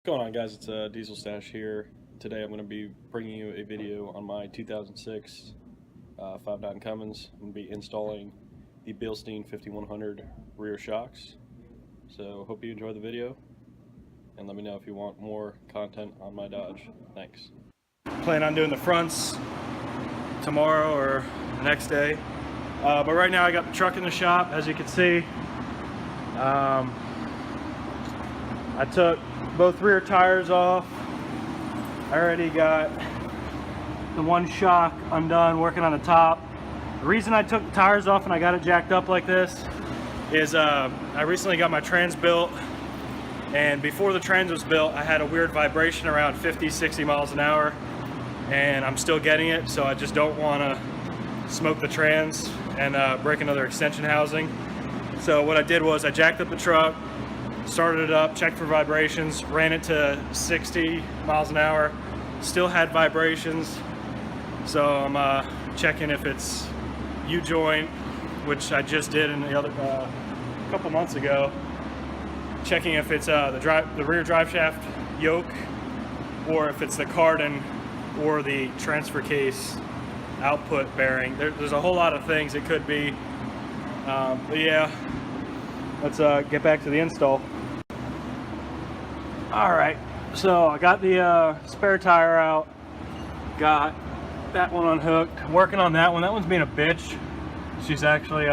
What's going on, guys? It's Diesel Stash here. Today I'm going to be bringing you a video on my 2006 5.9 Cummins. I'm going to be installing the Bilstein 5100 rear shocks. So hope you enjoy the video, and let me know if you want more content on my Dodge. Thanks. Plan on doing the fronts tomorrow or the next day. But right now I got the truck in the shop, as you can see. I took both rear tires off. I already got the one shock undone, working on the top. The reason I took the tires off and I got it jacked up like this is I recently got my trans built, and before the trans was built I had a weird vibration around 50-60 miles an hour, and I'm still getting it, so I just don't want to smoke the trans and break another extension housing. So what I did was I jacked up the truck, started it up, checked for vibrations, ran it to 60 miles an hour, still had vibrations. So I'm checking if it's U-joint, which I just did in the other couple months ago. Checking if it's the rear drive shaft yoke, or if it's the cardan or the transfer case output bearing. There's a whole lot of things it could be. But yeah, let's get back to the install. Alright, so I got the spare tire out, got that one unhooked. I'm working on that one. That one's being a bitch. She's actually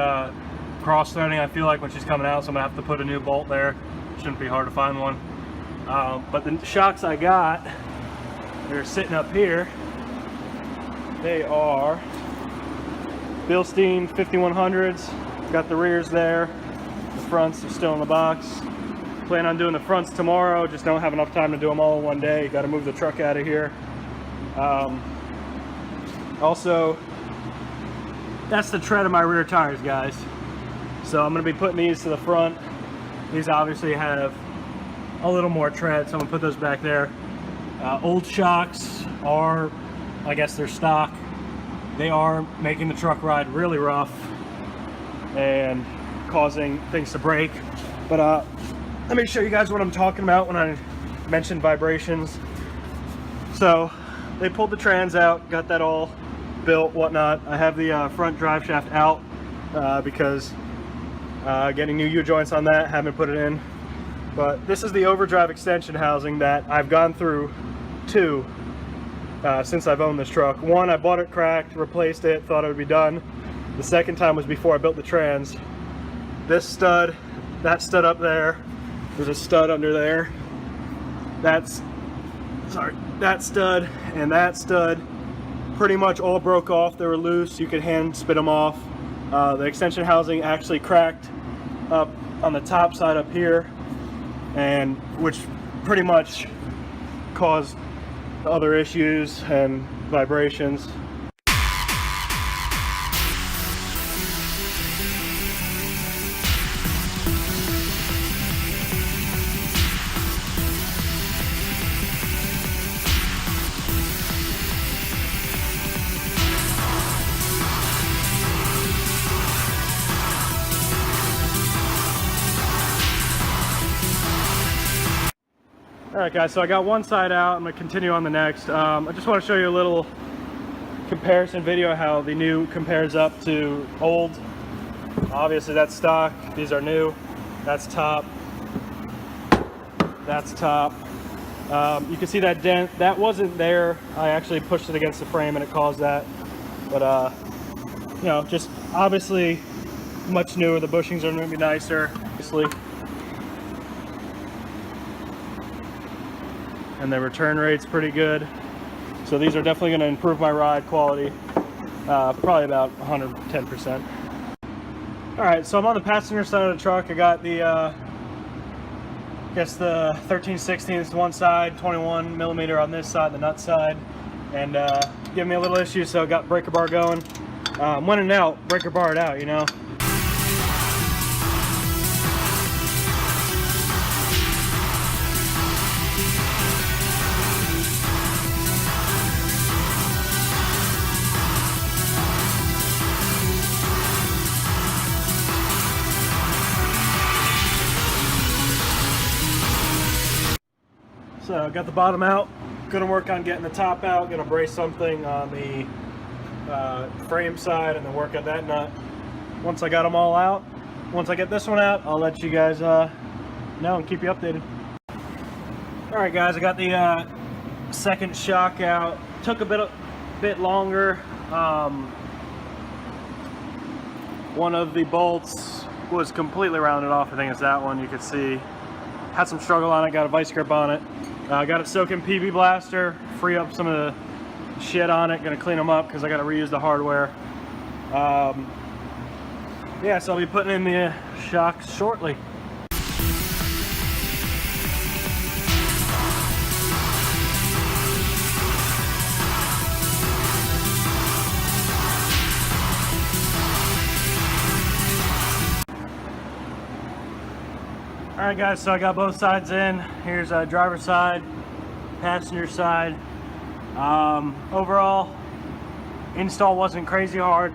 cross-threading, I feel like, when she's coming out, so I'm going to have to put a new bolt there. Shouldn't be hard to find one. But the shocks I got, they're sitting up here. They are Bilstein 5100s. Got the rears there. The fronts are still in the box. Plan on doing the fronts tomorrow, just don't have enough time to do them all in one day. Got to move the truck out of here. Also, that's the tread of my rear tires, guys. So I'm going to be putting these to the front. These obviously have a little more tread, so I'm going to put those back there. Old shocks are, I guess they're stock. They are making the truck ride really rough and causing things to break. But let me show you guys what I'm talking about when I mentioned vibrations. So they pulled the trans out, got that all built, whatnot. I have the front drive shaft out because getting new U-joints on that, haven't put it in. But this is the overdrive extension housing that I've gone through two since I've owned this truck. One, I bought it cracked, replaced it, thought it would be done. The second time was before I built the trans. This stud, that stud up there, there's a stud under there. That stud and that stud pretty much all broke off. They were loose. You could hand spit them off. The extension housing actually cracked up on the top side up here, and which pretty much caused other issues and vibrations. Alright guys, so I got one side out. I'm going to continue on the next. I just want to show you a little comparison video how the new compares up to old. Obviously that's stock, these are new. That's top. That's top. You can see that dent, that wasn't there. I actually pushed it against the frame and it caused that. But you know, just obviously much newer. The bushings are going to be nicer, obviously. And the return rate's pretty good. So these are definitely going to improve my ride quality, probably about 110%. Alright, so I'm on the passenger side of the truck. I got the, I guess the 13/16 one side, 21 millimeter on this side, the nut side, and giving me a little issue, so I got breaker bar going. When in doubt, breaker bar it out, you know. So I got the bottom out, gonna work on getting the top out, gonna brace something on the frame side and then work on that nut. Once I got them all out, once I get this one out, I'll let you guys know and keep you updated. Alright guys, I got the second shock out. Took a bit longer. One of the bolts was completely rounded off. I think it's that one. You could see had some struggle on it. Got a vice grip on it. Got it soaked in PB Blaster. Free up some of the shit on it. Gonna clean them up because I got to reuse the hardware. Yeah, so I'll be putting in the shocks shortly. Alright guys, so I got both sides in. Here's driver's side, passenger side. Overall, install wasn't crazy hard.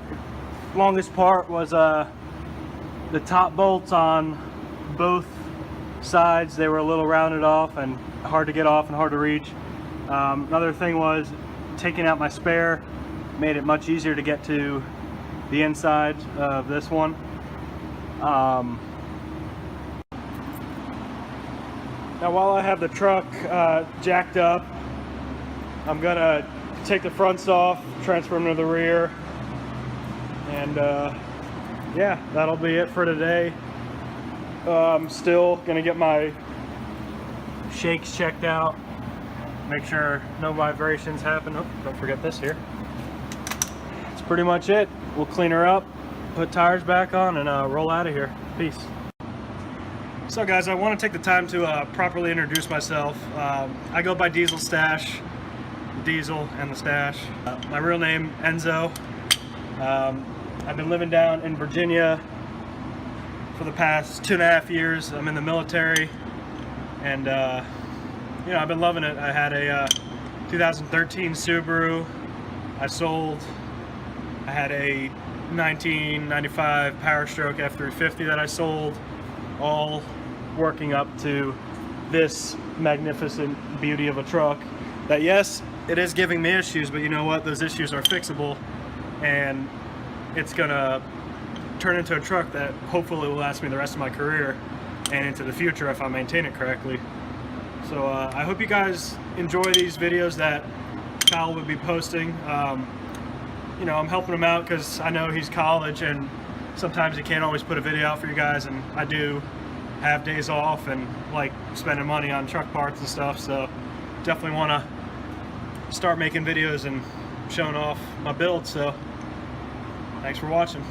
Longest part was the top bolts on both sides. They were a little rounded off and hard to get off and hard to reach. Another thing was taking out my spare made it much easier to get to the inside of this one. Now while I have the truck jacked up, I'm gonna take the fronts off, transfer them to the rear, and yeah, that'll be it for today. I'm still gonna get my shakes checked out, make sure no vibrations happen. Oh, don't forget this here. That's pretty much it. We'll clean her up, put tires back on, and roll out of here. Peace. So guys, I want to take the time to properly introduce myself. I go by Diesel Stash, Diesel and the Stash. My real name, Enzo. I've been living down in Virginia for the past 2.5 years. I'm in the military, and you know, I've been loving it. I had a 2013 Subaru I sold. I had a 1995 Powerstroke F350 that I sold, all working up to this magnificent beauty of a truck that, yes, it is giving me issues, but you know what, those issues are fixable, and it's gonna turn into a truck that hopefully will last me the rest of my career and into the future if I maintain it correctly. So I hope you guys enjoy these videos that Kyle will be posting. You know, I'm helping him out because I know he's college and sometimes he can't always put a video out for you guys, and I do have days off and like spending money on truck parts and stuff, so definitely want to start making videos and showing off my build. So thanks for watching.